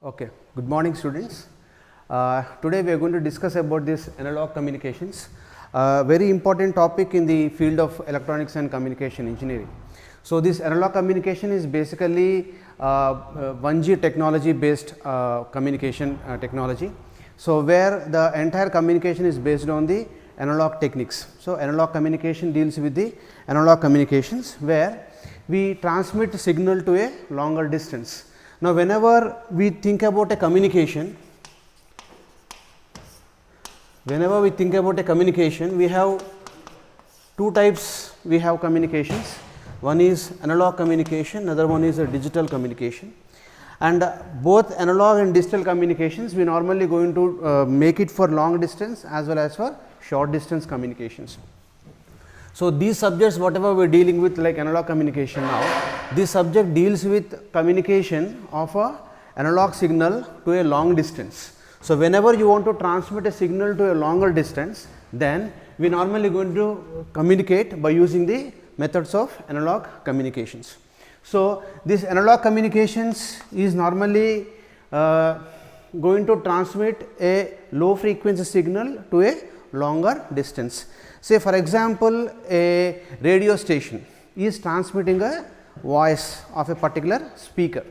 Okay, good morning students. Today we are going to discuss about this analog communications, very important topic in the field of electronics and communication engineering. So, this analog communication is basically 1G technology based communication technology. So, where the entire communication is based on the analog techniques. So, analog communication deals with the analog communications where we transmit signal to a longer distance. Now, whenever we think about a communication, we have two types we have communications. One is analog communication, another one is a digital communication, and both analog and digital communications we normally going to make it for long distance as well as for short distance communications. So, these subjects whatever we are dealing with like analog communication now, this subject deals with communication of a analog signal to a long distance. So, whenever you want to transmit a signal to a longer distance, then we normally going to communicate by using the methods of analog communications. So, this analog communications is normally going to transmit a low frequency signal to a longer distance. Say for example, a radio station is transmitting a voice of a particular speaker.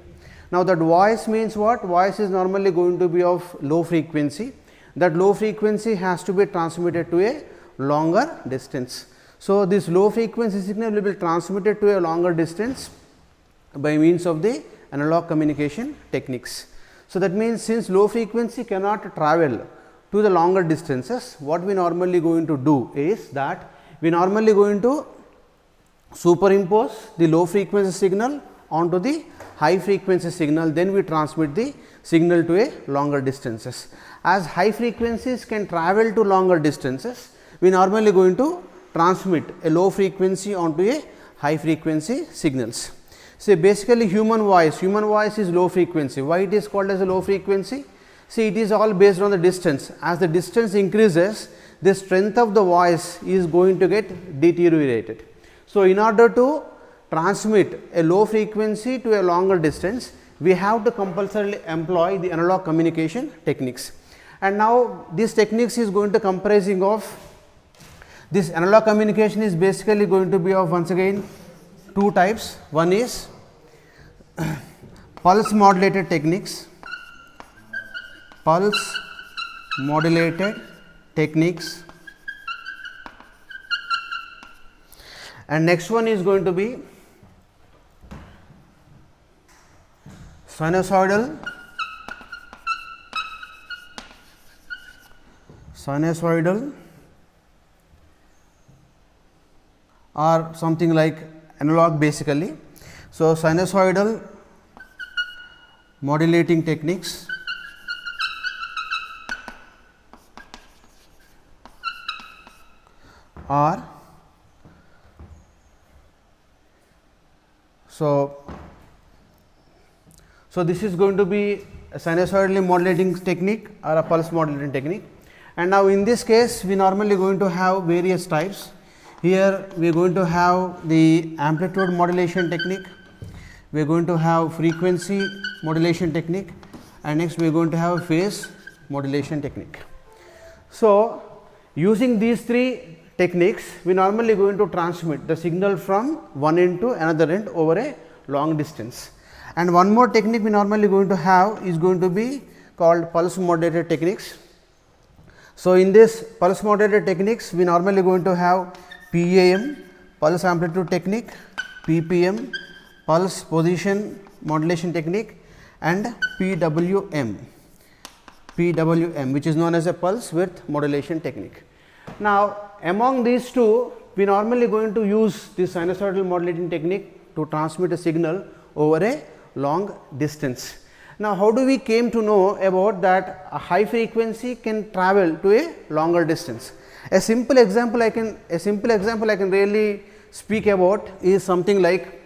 Now, that voice means what? Voice is normally going to be of low frequency. That low frequency has to be transmitted to a longer distance. So, this low frequency signal will be transmitted to a longer distance by means of the analog communication techniques. So, that means since low frequency cannot travel to the longer distances, what we normally going to do is that we normally going to superimpose the low frequency signal onto the high frequency signal, then we transmit the signal to a longer distances. As high frequencies can travel to longer distances, we normally going to transmit a low frequency onto a high frequency signals. So, basically human voice is low frequency. Why it is called as a low frequency? See, it is all based on the distance. As the distance increases, the strength of the voice is going to get deteriorated. So, in order to transmit a low frequency to a longer distance, we have to compulsorily employ the analog communication techniques. And now, these techniques is going to comprising of this analog communication is basically going to be of once again two types. One is pulse modulated techniques. Pulse modulated techniques, and next one is going to be sinusoidal or something like analog basically. So, sinusoidal modulating techniques, or so this is going to be a sinusoidally modulating technique or a pulse modulating technique. And now, in this case we normally going to have various types. Here we are going to have the amplitude modulation technique, we are going to have frequency modulation technique, and next we are going to have phase modulation technique. So, using these three techniques, we normally going to transmit the signal from one end to another end over a long distance. And one more technique we normally going to have is going to be called pulse modulated techniques. So, in this pulse modulated techniques, we normally going to have PAM, pulse amplitude technique, PPM, pulse position modulation technique, and PWM, which is known as a pulse width modulation technique. Now, among these two, we normally going to use this sinusoidal modulating technique to transmit a signal over a long distance. Now, how do we came to know about that a high frequency can travel to a longer distance? A simple example I can really speak about is something like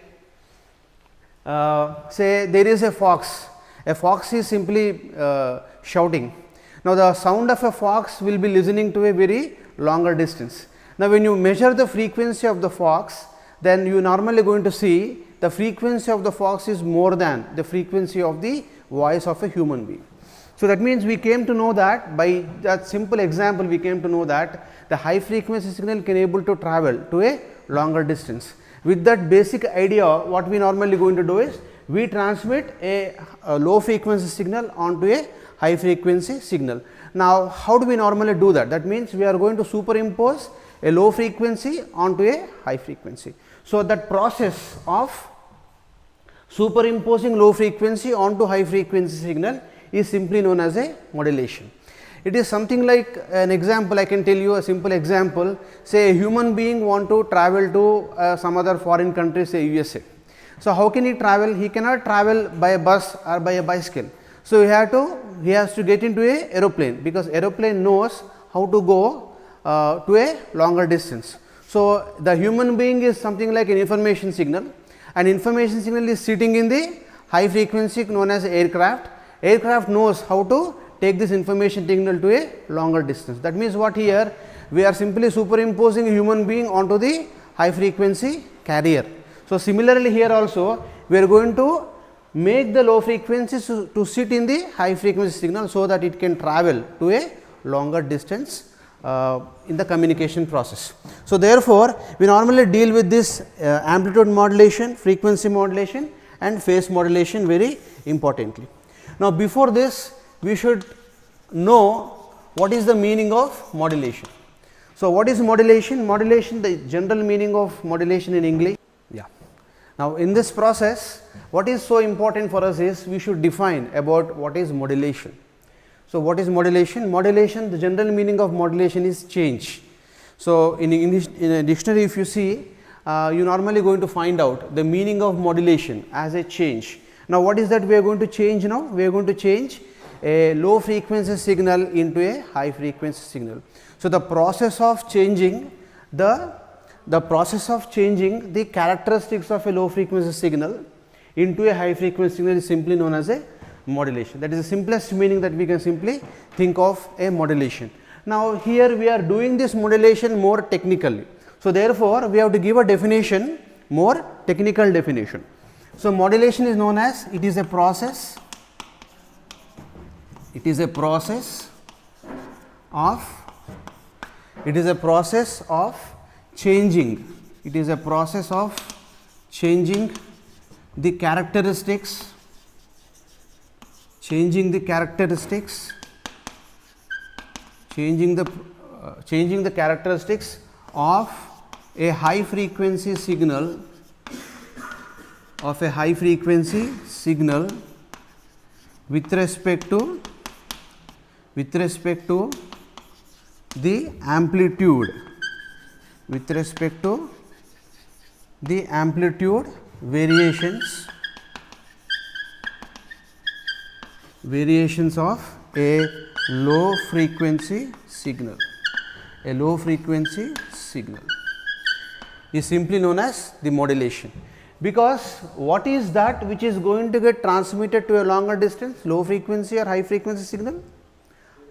say there is a fox. A fox is simply shouting. Now, the sound of a fox will be listening to a very longer distance. Now, when you measure the frequency of the fox, then you normally going to see the frequency of the fox is more than the frequency of the voice of a human being. So, that means we came to know that by that simple example, we came to know that the high frequency signal can able to travel to a longer distance. With that basic idea, what we normally going to do is we transmit a low frequency signal onto a high frequency signal. Now, how do we normally do that? That means we are going to superimpose a low frequency onto a high frequency. So, that process of superimposing low frequency onto high frequency signal is simply known as a modulation. It is something like an example. I can tell you a simple example. Say a human being want to travel to some other foreign country, say USA. So, how can he travel? He cannot travel by a bus or by a bicycle. So, he has to get into a aeroplane, because aeroplane knows how to go to a longer distance. So, the human being is something like an information signal, and information signal is sitting in the high frequency known as aircraft. Aircraft knows how to take this information signal to a longer distance. That means, what here we are simply superimposing a human being onto the high frequency carrier. So, similarly here also we are going to make the low frequencies to sit in the high frequency signal, so that it can travel to a longer distance in the communication process. So, therefore, we normally deal with this amplitude modulation, frequency modulation and phase modulation very importantly. Now, before this we should know what is the meaning of modulation. So, what is modulation? Modulation, the general meaning of modulation in English. Yeah. Now, in this process, what is so important for us is we should define about what is modulation. So, what is modulation? Modulation, the general meaning of modulation is change. So, in English, in a dictionary, if you see, you normally going to find out the meaning of modulation as a change. Now, what is that we are going to change now? We are going to change a low frequency signal into a high frequency signal. So, the process of changing the characteristics of a low frequency signal into a high frequency signal is simply known as a modulation. That is the simplest meaning that we can simply think of a modulation. Now, here we are doing this modulation more technically. So, therefore, we have to give a definition, more technical definition. So, modulation is known as, it is a process of changing the characteristics of a high frequency signal with respect to the amplitude variations of a low frequency signal. A low frequency signal is simply known as the modulation, because what is that which is going to get transmitted to a longer distance, low frequency or high frequency signal?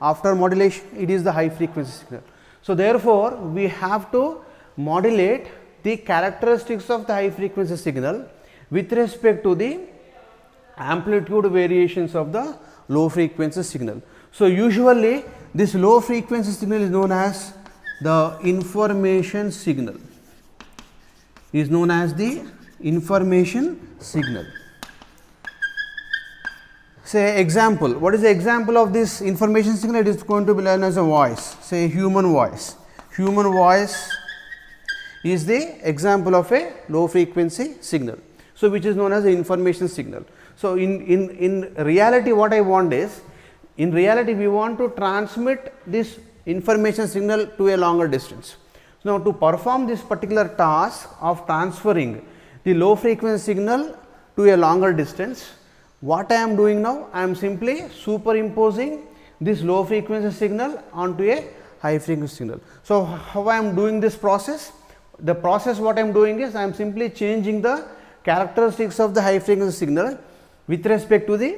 After modulation, it is the high frequency signal. So, therefore, we have to modulate the characteristics of the high frequency signal with respect to the amplitude variations of the low frequency signal. So, usually this low frequency signal is known as the information signal, Say example, what is the example of this information signal? It is going to be known as a voice, say human voice. Human voice is the example of a low frequency signal. So, which is known as the information signal. So, in reality, what I want is, in reality we want to transmit this information signal to a longer distance. Now, to perform this particular task of transferring the low frequency signal to a longer distance, what I am doing now? I am simply superimposing this low frequency signal onto a high frequency signal. So, how I am doing this process? The process what I am doing is, I am simply changing the characteristics of the high frequency signal with respect to the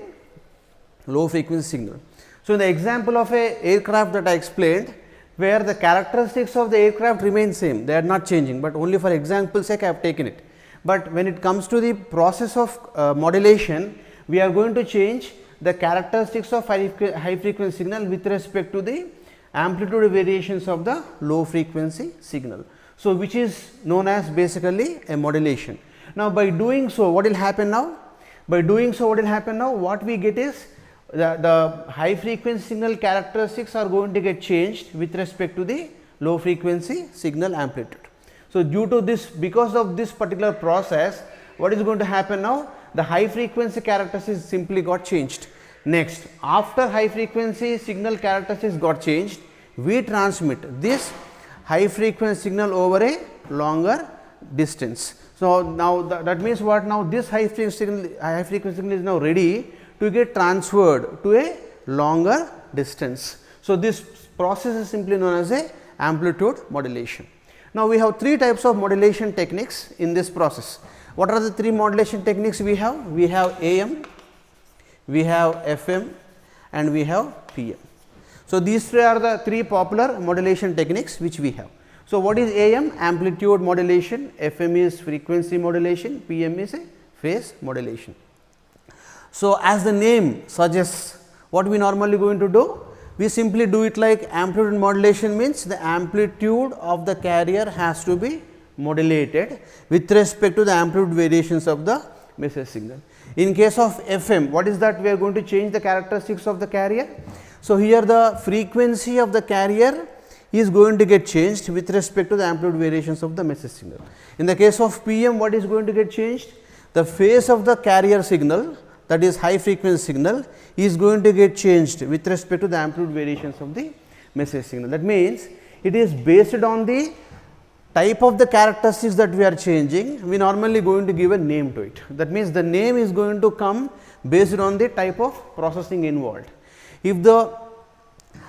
low frequency signal. So, in the example of a aircraft that I explained, where the characteristics of the aircraft remain same, they are not changing, but only for example sake I have taken it. But when it comes to the process of modulation, we are going to change the characteristics of high frequency signal with respect to the amplitude variations of the low frequency signal. So, which is known as basically a modulation. Now, by doing so, what will happen now? By doing so, what will happen now? What we get is the high frequency signal characteristics are going to get changed with respect to the low frequency signal amplitude. So, due to this, because of this particular process, what is going to happen now? The high frequency characteristics simply got changed. Next, after high frequency signal characteristics got changed, we transmit this high frequency signal over a longer distance. So, now that means what? Now, this high frequency signal is now ready to get transferred to a longer distance. So, this process is simply known as a amplitude modulation. Now, we have three types of modulation techniques in this process. What are the three modulation techniques we have? We have AM, we have FM and we have PM. So, these three are the three popular modulation techniques which we have. So, what is AM? Amplitude modulation, FM is frequency modulation, PM is a phase modulation. So, as the name suggests, what we normally going to do? We simply do it like amplitude modulation means the amplitude of the carrier has to be modulated with respect to the amplitude variations of the message signal. In case of FM, what is that? We are going to change the characteristics of the carrier. So, here the frequency of the carrier is going to get changed with respect to the amplitude variations of the message signal. In the case of PM, what is going to get changed? The phase of the carrier signal, that is high frequency signal, is going to get changed with respect to the amplitude variations of the message signal. That means, it is based on the type of the characteristics that we are changing, we normally going to give a name to it. That means, the name is going to come based on the type of processing involved. If the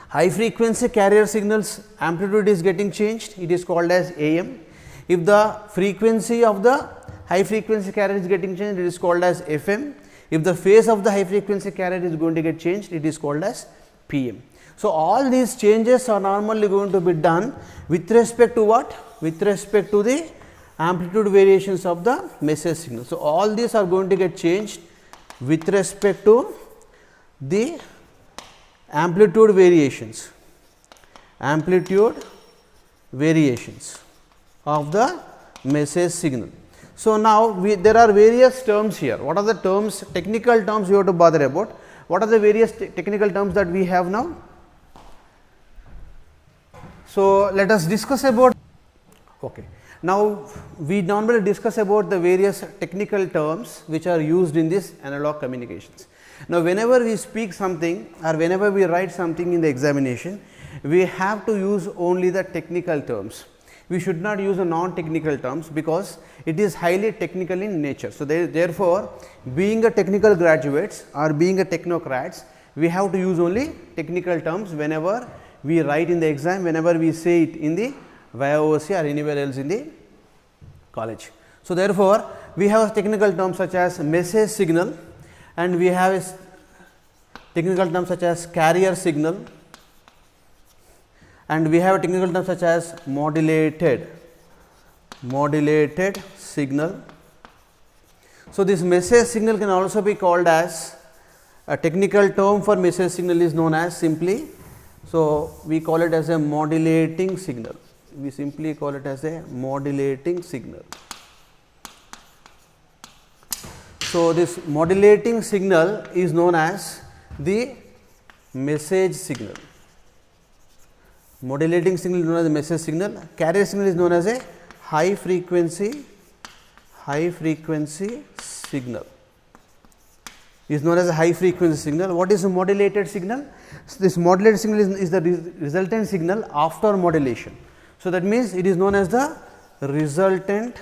high frequency carrier signals amplitude is getting changed, it is called as AM. If the frequency of the high frequency carrier is getting changed, it is called as FM. If the phase of the high frequency carrier is going to get changed, it is called as PM. So, all these changes are normally going to be done with respect to what? With respect to the amplitude variations of the message signal. So, all these are going to get changed with respect to the amplitude variations of the message signal. So, now there are various terms here. What are the terms, technical terms we have to bother about? What are the various technical terms that we have now? So, let us discuss about. Okay. Now, we normally discuss about the various technical terms which are used in this analog communications. Now, whenever we speak something or whenever we write something in the examination, we have to use only the technical terms. We should not use the non-technical terms because it is highly technical in nature. So, therefore, being a technical graduates or being a technocrats, we have to use only technical terms whenever we write in the exam, whenever we say it in the VIOC or anywhere else in the college. So, therefore, we have technical terms such as message signal and we have technical terms such as carrier signal and we have technical terms such as modulated signal. So, this message signal can also be called as a technical term for message signal is known as simply. So, we call it as a modulating signal. We simply call it as a modulating signal. So, this modulating signal is known as the message signal. Modulating signal is known as a message signal. Carrier signal is known as a high frequency signal. Is known as a high frequency signal. What is a modulated signal? So, this modulated signal is the resultant signal after modulation. So, that means it is known as the resultant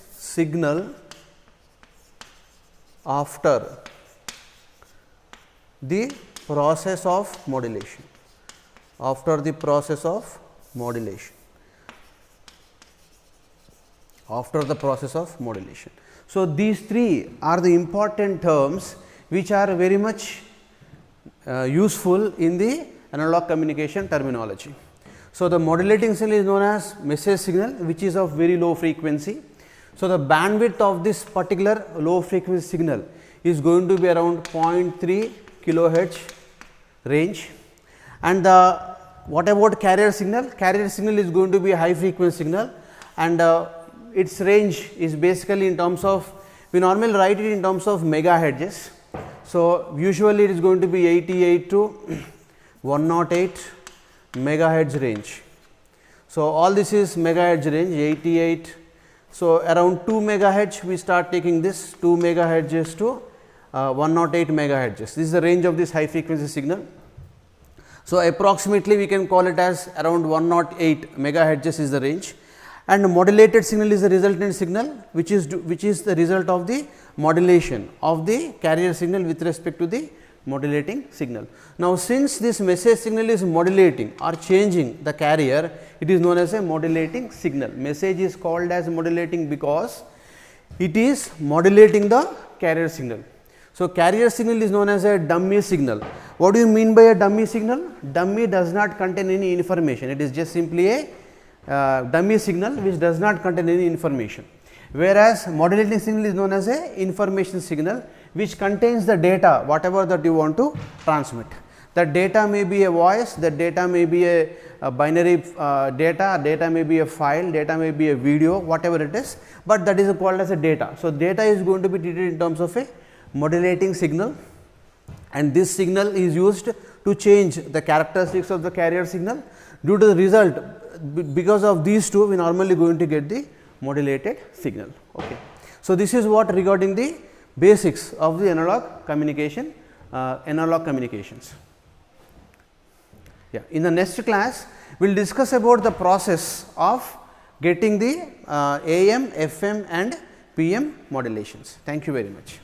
signal after the process of modulation. After the process of modulation. So, these three are the important terms which are very much useful in the analog communication terminology. So, the modulating signal is known as message signal which is of very low frequency. So, the bandwidth of this particular low frequency signal is going to be around 0.3 kilohertz range. And what about carrier signal? Carrier signal is going to be a high frequency signal, and its range is basically in terms of, we normally write it in terms of megahertz. So, usually it is going to be 88 to 108 megahertz range. So, all this is megahertz range 88. So, around 2 megahertz we start taking this 2 megahertz to 108 megahertz. This is the range of this high frequency signal. So, approximately we can call it as around 108 megahertz is the range, and modulated signal is the resultant signal, which is the result of the modulation of the carrier signal with respect to the modulating signal. Now, since this message signal is modulating or changing the carrier, it is known as a modulating signal. Message is called as modulating because it is modulating the carrier signal. So, carrier signal is known as a dummy signal. What do you mean by a dummy signal? Dummy does not contain any information, it is just simply a dummy signal which does not contain any information, whereas modulating signal is known as a information signal which contains the data whatever that you want to transmit. That data may be a voice, that data may be a binary data may be a file, data may be a video, whatever it is, but that is called as a data. So, data is going to be treated in terms of a modulating signal, and this signal is used to change the characteristics of the carrier signal. Due to the result, because of these two, we normally going to get the modulated signal. Okay. So, this is what regarding the basics of the analog communication, analog communications. Yeah. In the next class, we will discuss about the process of getting the AM, FM and PM modulations. Thank you very much.